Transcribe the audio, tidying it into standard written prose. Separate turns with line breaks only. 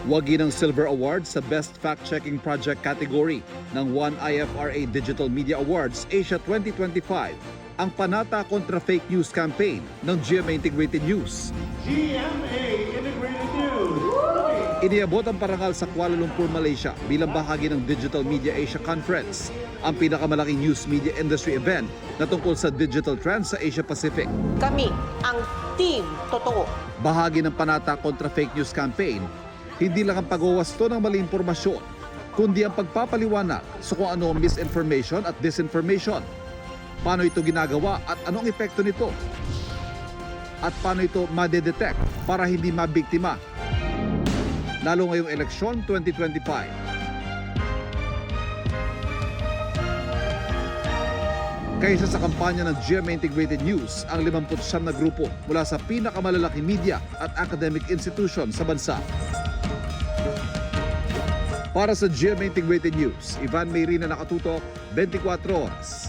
Wagi ng Silver Award sa Best Fact-Checking Project category ng 1IFRA Digital Media Awards Asia 2025 ang panata kontra fake news campaign ng GMA Integrated News.
GMA Integrated News.
Iniabot ang parangal sa Kuala Lumpur, Malaysia bilang bahagi ng Digital Media Asia Conference, ang pinakamalaking news media industry event na tungkol sa digital trends sa Asia Pacific.
Kami ang team totoo.
Bahagi ng panata kontra fake news campaign, hindi lang ang pagwawasto ng mali impormasyon, kundi ang pagpapaliwanag sa kung ano ang misinformation at disinformation. Paano ito ginagawa at anong epekto nito? At paano ito madedetect para hindi mabiktima? Lalo ngayong eleksyon 2025. Kaysa sa kampanya ng GMA Integrated News, ang 59 na grupo mula sa pinakamalalaking media at academic institution sa bansa. Para sa GMA Integrated News, Ivan Mayrina, nakatutok 24 oras.